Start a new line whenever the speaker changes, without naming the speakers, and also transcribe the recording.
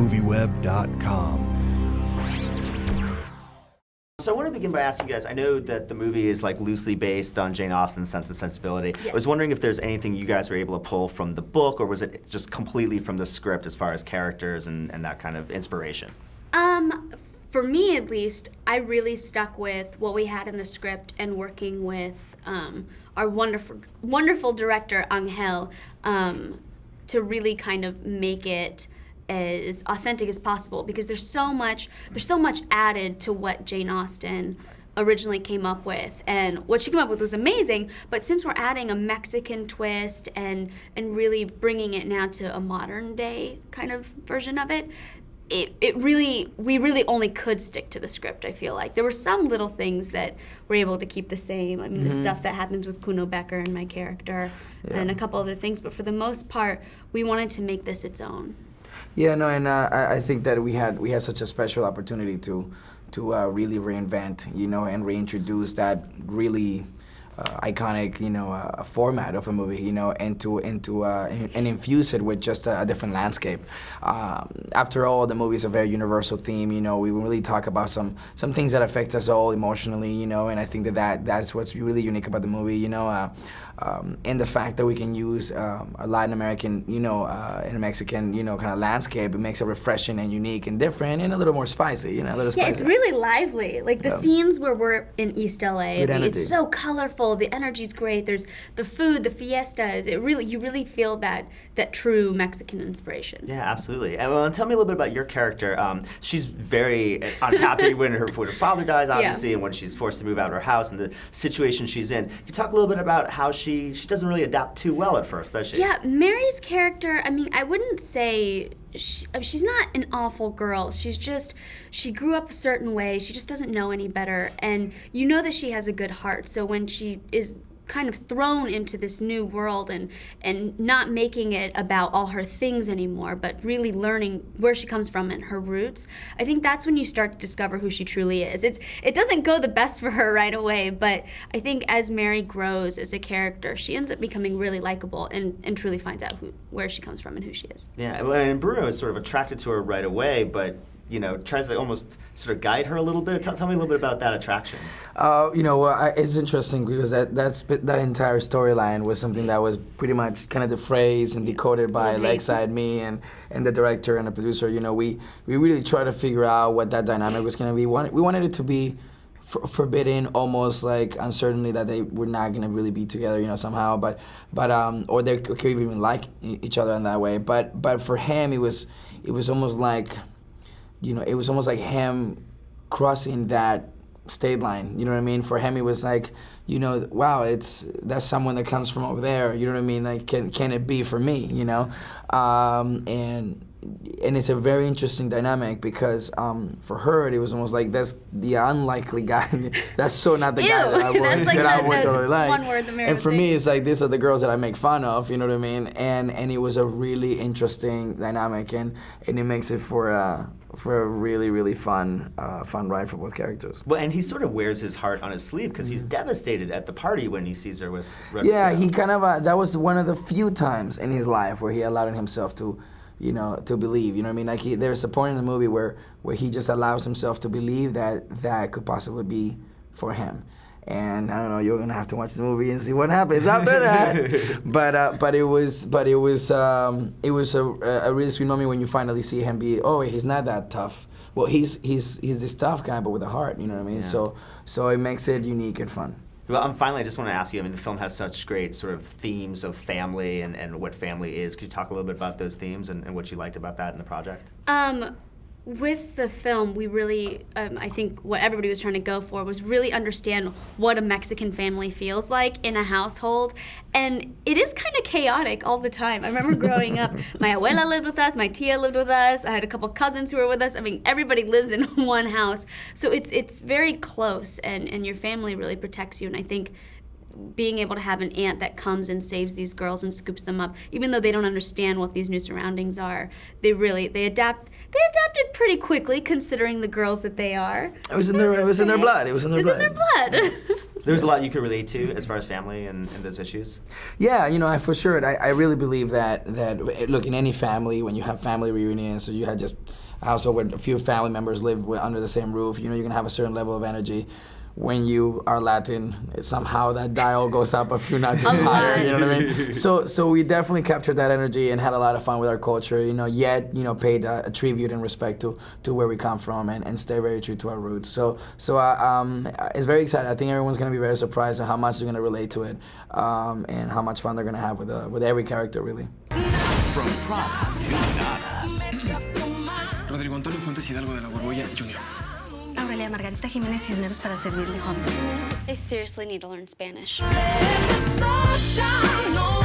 MovieWeb.com.
So I want to begin by asking you guys, I know that the movie is like loosely based on Jane Austen's Sense and Sensibility.
Yes.
I was wondering if there's anything you guys were able to pull from the book, or was it just completely from the script as far as characters and that kind of inspiration?
For me, at least, I really stuck with what we had in the script and working with our wonderful director, Angel, to really kind of make it as authentic as possible, because there's so much added to what Jane Austen originally came up with, and what she came up with was amazing, but since we're adding a Mexican twist and really bringing it now to a modern day kind of version of it, we really only could stick to the script. I feel like there were some little things that were able to keep the same. I mean, the stuff that happens with Kuno Becker and my character, and a couple other things, but for the most part, we wanted to make this its own.
Yeah, no, and I think that we had such a special opportunity to really reinvent, and reintroduce that really iconic, format of a movie, and infuse it with just a different landscape. After all, the movie is a very universal theme. We really talk about some things that affect us all emotionally, and I think that's what's really unique about the movie, and the fact that we can use a Latin American, and a Mexican, kind of landscape. It makes it refreshing and unique and different and a little more spicy, a little spicy.
Yeah, it's really lively. Like the scenes where we're in East LA, it's so colorful. The energy's great. There's the food, the fiestas. You really feel that true Mexican inspiration.
Yeah, absolutely. And tell me a little bit about your character. She's very unhappy when her father dies, obviously, and when she's forced to move out of her house and the situation she's in. Can you talk a little bit about how she doesn't really adapt too well at first, does she?
Yeah, Mary's character, I mean, I wouldn't say she's not an awful girl. She grew up a certain way. She just doesn't know any better. And you know that she has a good heart. So when she is kind of thrown into this new world and not making it about all her things anymore, but really learning where she comes from and her roots, I think that's when you start to discover who she truly is. It doesn't go the best for her right away, but I think as Mary grows as a character, she ends up becoming really likable and truly finds out where she comes from and who she is.
Yeah, and Bruno is sort of attracted to her right away, but tries to almost sort of guide her a little bit. Tell me a little bit about that attraction.
It's interesting because that entire storyline was something that was pretty much kind of the phrase and decoded by Alexa and me and the director and the producer. We really tried to figure out what that dynamic was going to be. We wanted it to be forbidden, almost like uncertainly that they were not going to really be together, somehow, but or they could even like each other in that way. But for him, it was almost like, it was almost like him crossing that state line, you know what I mean? For him, it was like, wow, that's someone that comes from over there, you know what I mean? Like, can it be for me, And it's a very interesting dynamic because for her, it was almost like that's the unlikely guy. That's so not the guy that I would totally like.
One word, the
and for me, it's like these are the girls that I make fun of. You know what I mean? And it was a really interesting dynamic, and it makes it for a really, really fun ride for both characters.
Well, and he sort of wears his heart on his sleeve because he's devastated at the party when he sees her with Red.
Yeah, he kind of that was one of the few times in his life where he allowed himself to believe, what I mean? Like there's a point in the movie where he just allows himself to believe that could possibly be for him. And I don't know, you're gonna have to watch the movie and see what happens after that. But it was a really sweet moment when you finally see him be, he's not that tough. Well, he's this tough guy, but with a heart, you know what I mean?
Yeah.
So it makes it unique and fun.
Well, finally, I just want to ask you, the film has such great sort of themes of family and what family is. Could you talk a little bit about those themes and what you liked about that in the project?
With the film, we really, I think what everybody was trying to go for was really understand what a Mexican family feels like in a household. And it is kind of chaotic all the time. I remember growing up, my abuela lived with us, my tia lived with us, I had a couple cousins who were with us. Everybody lives in one house. So it's very close, and your family really protects you. And I think being able to have an aunt that comes and saves these girls and scoops them up, even though they don't understand what these new surroundings are, they adapted pretty quickly considering the girls that they are.
It was in their blood.
There's a lot you could relate to as far as family and those issues.
Yeah, for sure. I really believe that look, in any family, when you have family reunions, so you had just a household where a few family members live under the same roof, you're gonna have a certain level of energy. When you are Latin, somehow that dial goes up a few notches higher. You know what I mean? So we definitely captured that energy and had a lot of fun with our culture. Yet paid a tribute and respect to where we come from and stay very true to our roots. So it's very exciting. I think everyone's gonna be very surprised at how much they're gonna relate to it, and how much fun they're gonna have with every character, really.
From Prada to Nada. Rodrigo Antonio Fuentes Hidalgo de la Borbolla, Jr.
Aurelia Margarita Jiménez Cisneros para servirle, Juan.
I seriously need to learn Spanish.
Let the sunshine on